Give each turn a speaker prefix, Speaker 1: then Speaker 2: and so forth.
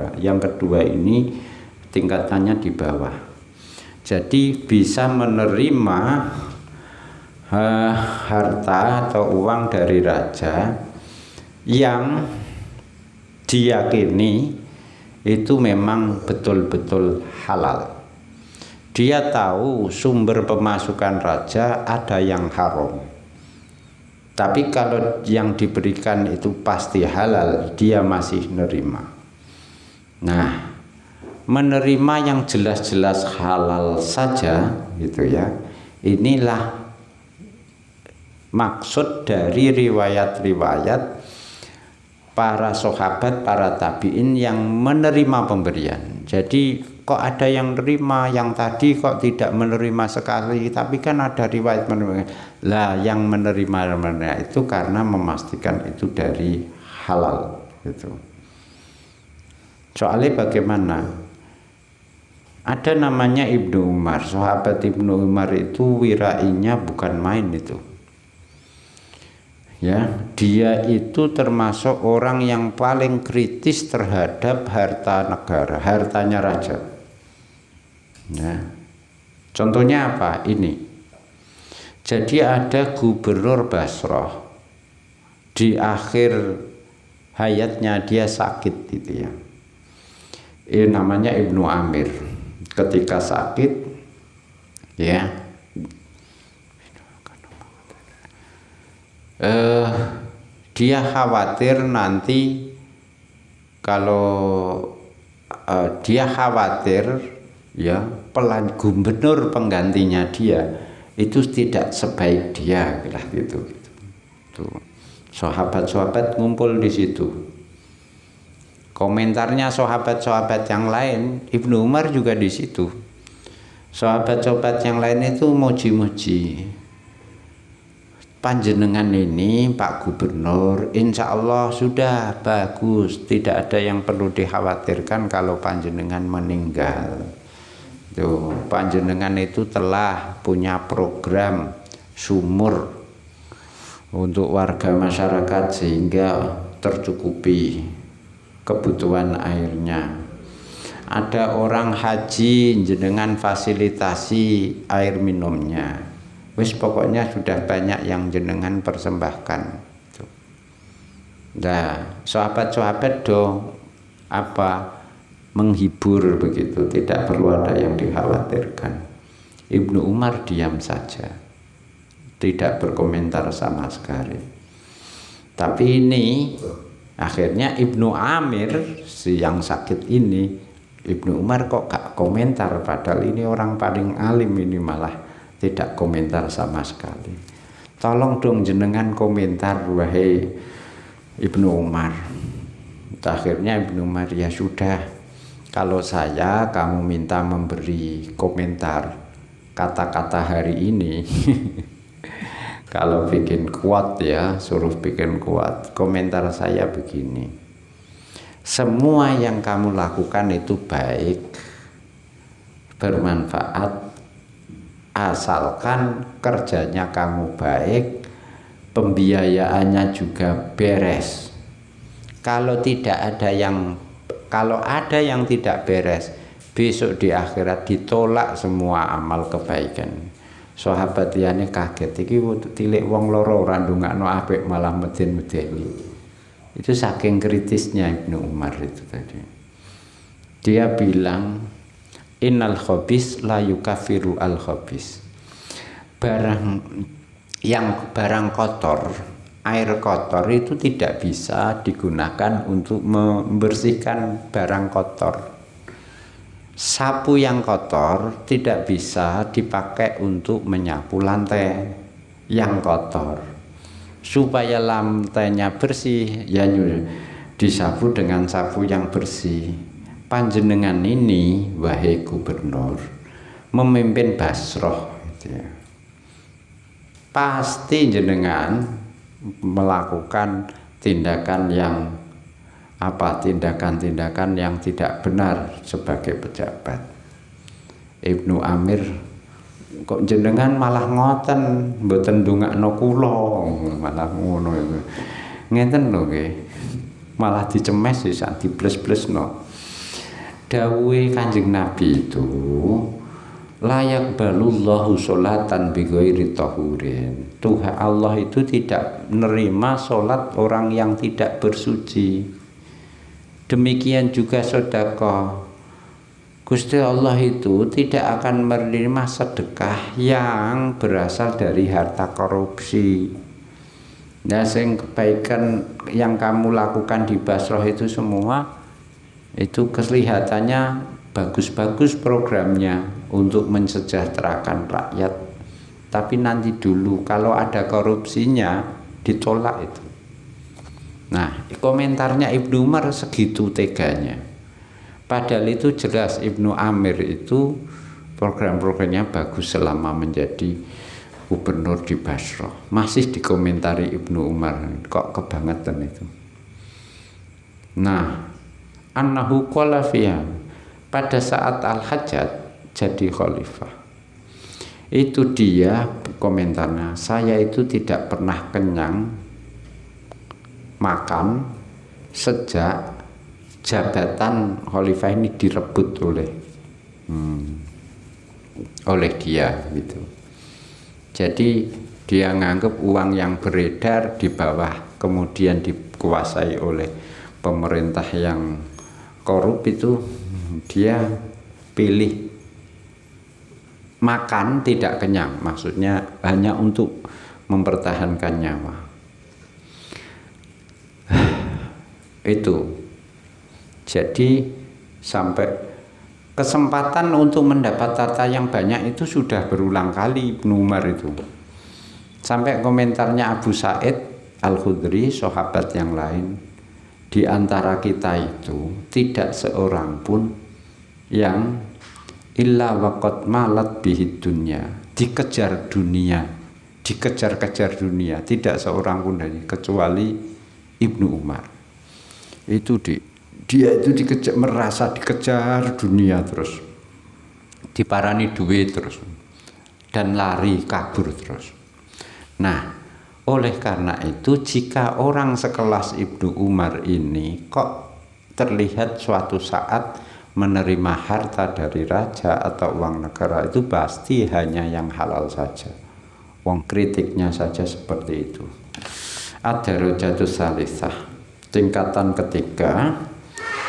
Speaker 1: negara. Yang kedua ini tingkatannya di bawah. Jadi bisa menerima harta atau uang dari raja yang diyakini itu memang betul-betul halal. Dia tahu sumber pemasukan raja ada yang haram, tapi kalau yang diberikan itu pasti halal, dia masih nerima. Nah, menerima yang jelas-jelas halal saja gitu ya, inilah maksud dari riwayat-riwayat para sahabat, para tabi'in yang menerima pemberian. Jadi kok ada yang menerima, yang tadi kok tidak menerima sekali, tapi kan ada riwayat menerima. Lah yang menerima itu karena memastikan itu dari halal gitu. Soalnya bagaimana? Ada namanya Ibnu Umar. Sahabat Ibnu Umar itu wirainya bukan main itu. Ya, dia itu termasuk orang yang paling kritis terhadap harta negara, hartanya raja. Ya. Contohnya apa? Ini. Jadi ada gubernur Basrah, di akhir hayatnya dia sakit gitu ya. Ini namanya Ibnu Amir. Ketika sakit, ya. Dia khawatir nanti kalau dia khawatir ya gubernur penggantinya dia itu tidak sebaik dia gitu. Tuh. Sahabat-sahabat ngumpul di situ. Komentarnya sahabat-sahabat yang lain, Ibnu Umar juga di situ. Sahabat-sahabat yang lain itu muji-muji. Panjenengan ini Pak Gubernur insya Allah sudah bagus, tidak ada yang perlu dikhawatirkan kalau panjenengan meninggal. Tuh, panjenengan itu telah punya program sumur untuk warga masyarakat sehingga tercukupi kebutuhan airnya. Ada orang haji jenengan fasilitasi air minumnya. Wis pokoknya sudah banyak yang jenengan persembahkan. Nah, sahabat-sahabat menghibur begitu, tidak perlu ada yang dikhawatirkan. Ibnu Umar diam saja, tidak berkomentar sama sekali. Tapi ini akhirnya Ibnu Amir si yang sakit ini, Ibnu Umar kok gak komentar, padahal ini orang paling alim, ini malah tidak komentar sama sekali. Tolong dong jenengan komentar wahai Ibnu Umar. Akhirnya Ibnu Umar, ya sudah, kalau saya kamu minta memberi komentar kata-kata hari ini kalau bikin kuat ya, suruh bikin kuat. Komentar saya begini, semua yang kamu lakukan itu baik, bermanfaat, asalkan kerjanya kamu baik, pembiayaannya juga beres. Kalau ada yang tidak beres, besok di akhirat ditolak semua amal kebaikan. Sahabat liyane kaget, iki tilik wong loro ora ndongakno apik malah meden-medeni. Itu saking kritisnya Ibnu Umar itu tadi. Dia bilang, innal khabis la yukafiru al khabis. Barang kotor, air kotor itu tidak bisa digunakan untuk membersihkan barang kotor. Sapu yang kotor tidak bisa dipakai untuk menyapu lantai yang kotor. Supaya lantainya bersih, ya disapu dengan sapu yang bersih. Panjenengan ini wahai gubernur memimpin Basrah gitu ya. Pasti jenengan melakukan tindakan yang tidak benar sebagai pejabat. Ibnu Amir, kok jenengan malah ngoten mboten ndongakno kula, malah ngono iku. Ngeten lho nggih. Malah dicemes sih sak dibles-blesno. dawuhe Kanjeng Nabi itu layak balullahu sholatan bighairi tahurin. Tuhan Allah itu tidak menerima sholat orang yang tidak bersuci. Demikian juga sedekah. Gusti Allah itu tidak akan menerima sedekah yang berasal dari harta korupsi. Nah, sing kebaikan yang kamu lakukan di Basrah itu semua itu kelihatannya bagus-bagus programnya untuk mensejahterakan rakyat. Tapi nanti dulu kalau ada korupsinya ditolak itu. Nah, komentarnya Ibnu Umar segitu teganya. Padahal itu jelas Ibnu Amir itu program-programnya bagus selama menjadi gubernur di Basrah. Masih dikomentari Ibnu Umar, kok kebangetan itu. Nah, annahu qala fiha, pada saat Al-Hajjaj jadi khalifah, itu dia komentarnya, saya itu tidak pernah kenyang makan sejak jabatan khalifah ini direbut oleh dia gitu. Jadi dia nganggap uang yang beredar di bawah kemudian dikuasai oleh pemerintah yang korup itu, dia pilih makan tidak kenyang, maksudnya hanya untuk mempertahankan nyawa. Itu jadi sampai kesempatan untuk mendapat harta yang banyak itu sudah berulang kali Ibnu Umar itu. Sampai komentarnya Abu Sa'id Al-Khudri, sahabat yang lain, di antara kita itu tidak seorang pun yang illa waqad malat bihid dunya, dikejar dunia, dikejar-kejar dunia, tidak seorang pun dari kecuali Ibnu Umar. Itu dia itu dikejar, merasa dikejar dunia terus, diparani duit terus, dan lari kabur terus. Nah, oleh karena itu jika orang sekelas Ibnu Umar ini kok terlihat suatu saat menerima harta dari raja atau uang negara, itu pasti hanya yang halal saja. Wong kritiknya saja seperti itu. Ad-darajatus salisah, tingkatan ketiga,